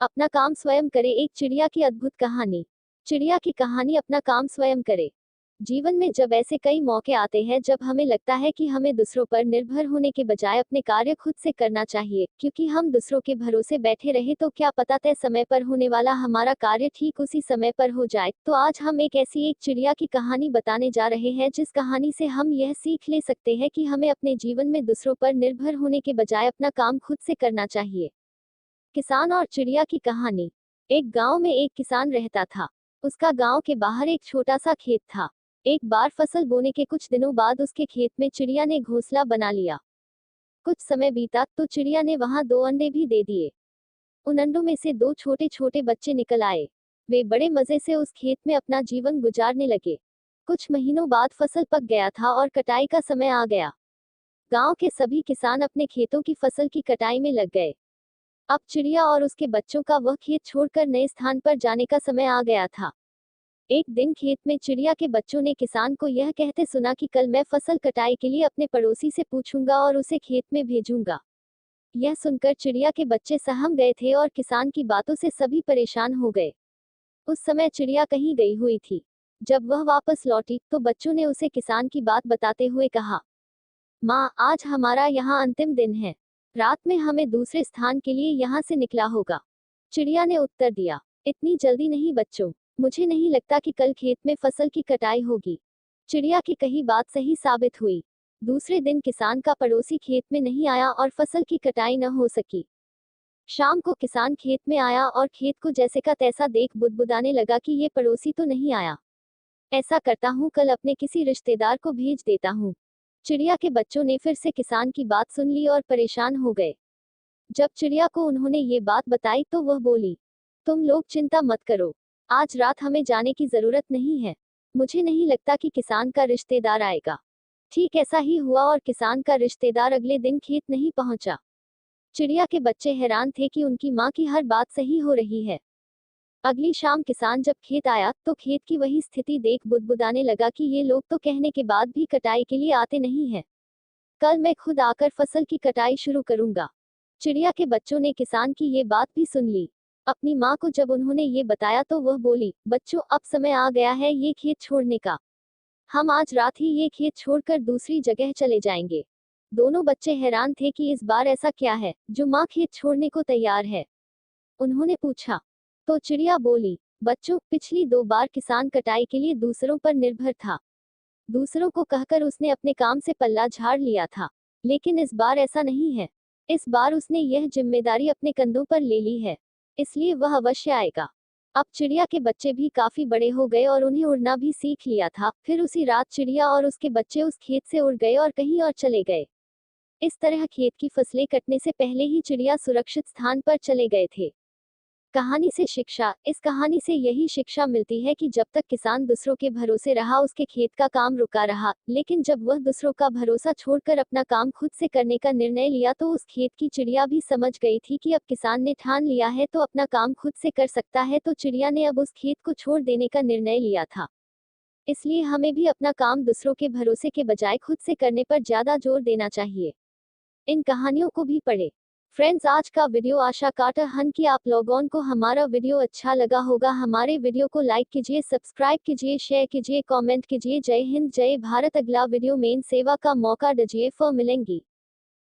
अपना काम स्वयं करे। एक चिड़िया की अद्भुत कहानी। चिड़िया की कहानी अपना काम स्वयं करे। जीवन में जब ऐसे कई मौके आते हैं जब हमें लगता है कि हमें दूसरों पर निर्भर होने के बजाय अपने कार्य खुद से करना चाहिए, क्योंकि हम दूसरों के भरोसे बैठे रहे तो क्या पता तय समय पर होने वाला हमारा कार्य ठीक उसी समय पर हो जाए। तो आज हम एक ऐसी एक चिड़िया की कहानी बताने जा रहे हैं जिस कहानी से हम यह सीख ले सकते हैं कि हमें अपने जीवन में दूसरों पर निर्भर होने के बजाय अपना काम खुद से करना चाहिए। किसान और चिड़िया की कहानी। एक गांव में एक किसान रहता था। उसका गांव के बाहर एक छोटा सा खेत था। एक बार फसल बोने के कुछ दिनों बाद उसके खेत में चिड़िया ने घोंसला बना लिया। कुछ समय बीता तो चिड़िया ने वहां 2 अंडे भी दे दिए। उन अंडों में से 2 छोटे छोटे बच्चे निकल आए। वे बड़े मजे से उस खेत में अपना जीवन गुजारने लगे। कुछ महीनों बाद फसल पक गया था और कटाई का समय आ गया। गांव के सभी किसान अपने खेतों की फसल की कटाई में लग गए। अब चिड़िया और उसके बच्चों का वह खेत छोड़कर नए स्थान पर जाने का समय आ गया था। एक दिन खेत में चिड़िया के बच्चों ने किसान को यह कहते सुना कि कल मैं फसल कटाई के लिए अपने पड़ोसी से पूछूंगा और उसे खेत में भेजूंगा। यह सुनकर चिड़िया के बच्चे सहम गए थे और किसान की बातों से सभी परेशान हो गए। उस समय चिड़िया कहीं गई हुई थी। जब वह वापस लौटी तो बच्चों ने उसे किसान की बात बताते हुए कहा, माँ, आज हमारा यहाँ अंतिम दिन है। रात में हमें दूसरे स्थान के लिए यहाँ से निकला होगा। चिड़िया ने उत्तर दिया, इतनी जल्दी नहीं बच्चों, मुझे नहीं लगता कि कल खेत में फसल की कटाई होगी। चिड़िया की कही बात सही साबित हुई। दूसरे दिन किसान का पड़ोसी खेत में नहीं आया और फसल की कटाई न हो सकी। शाम को किसान खेत में आया और खेत को जैसे का तैसा देख बुदबुदाने लगा कि ये पड़ोसी तो नहीं आया। ऐसा करता हूँ, कल अपने किसी रिश्तेदार को भेज देता हूँ। चिड़िया के बच्चों ने फिर से किसान की बात सुन ली और परेशान हो गए। जब चिड़िया को उन्होंने ये बात बताई तो वह बोली, तुम लोग चिंता मत करो, आज रात हमें जाने की जरूरत नहीं है। मुझे नहीं लगता कि किसान का रिश्तेदार आएगा। ठीक ऐसा ही हुआ और किसान का रिश्तेदार अगले दिन खेत नहीं पहुंचा। चिड़िया के बच्चे हैरान थे कि उनकी माँ की हर बात सही हो रही है। अगली शाम किसान जब खेत आया तो खेत की वही स्थिति देख बुदबुदाने लगा कि ये लोग तो कहने के बाद भी कटाई के लिए आते नहीं हैं। कल मैं खुद आकर फसल की कटाई शुरू करूंगा। चिड़िया के बच्चों ने किसान की ये बात भी सुन ली। अपनी माँ को जब उन्होंने ये बताया तो वह बोली, बच्चों, अब समय आ गया है ये खेत छोड़ने का। हम आज रात ही ये खेत छोड़कर दूसरी जगह चले जाएंगे। दोनों बच्चे हैरान थे कि इस बार ऐसा क्या है जो माँ खेत छोड़ने को तैयार है। उन्होंने पूछा तो चिड़िया बोली, बच्चों, पिछली 2 बार किसान कटाई के लिए दूसरों पर निर्भर था। दूसरों को कहकर उसने अपने काम से पल्ला झाड़ लिया था, लेकिन इस बार ऐसा नहीं है। इस बार उसने यह जिम्मेदारी अपने कंधों पर ले ली है, इसलिए वह अवश्य आएगा। अब चिड़िया के बच्चे भी काफी बड़े हो गए और उन्हें उड़ना भी सीख लिया था। फिर उसी रात चिड़िया और उसके बच्चे उस खेत से उड़ गए और कहीं और चले गए। इस तरह खेत की फसलें कटने से पहले ही चिड़िया सुरक्षित स्थान पर चले गए थे। कहानी से शिक्षा। इस कहानी से यही शिक्षा मिलती है कि जब तक किसान दूसरों के भरोसे रहा उसके खेत का काम रुका रहा, लेकिन जब वह दूसरों का भरोसा छोड़कर अपना काम खुद से करने का निर्णय लिया तो उस खेत की चिड़िया भी समझ गई थी कि अब किसान ने ठान लिया है तो अपना काम खुद से कर सकता है, तो चिड़िया ने अब उस खेत को छोड़ देने का निर्णय लिया था। इसलिए हमें भी अपना काम दूसरों के भरोसे के बजाय खुद से करने पर ज्यादा जोर देना चाहिए। इन कहानियों को भी पढ़े। फ्रेंड्स, आज का वीडियो आशा काटा हन कि आप लोगों को हमारा वीडियो अच्छा लगा होगा। हमारे वीडियो को लाइक कीजिए, सब्सक्राइब कीजिए, शेयर कीजिए, कमेंट कीजिए। जय हिंद, जय भारत। अगला वीडियो में सेवा का मौका दीजिए। फिर मिलेंगी।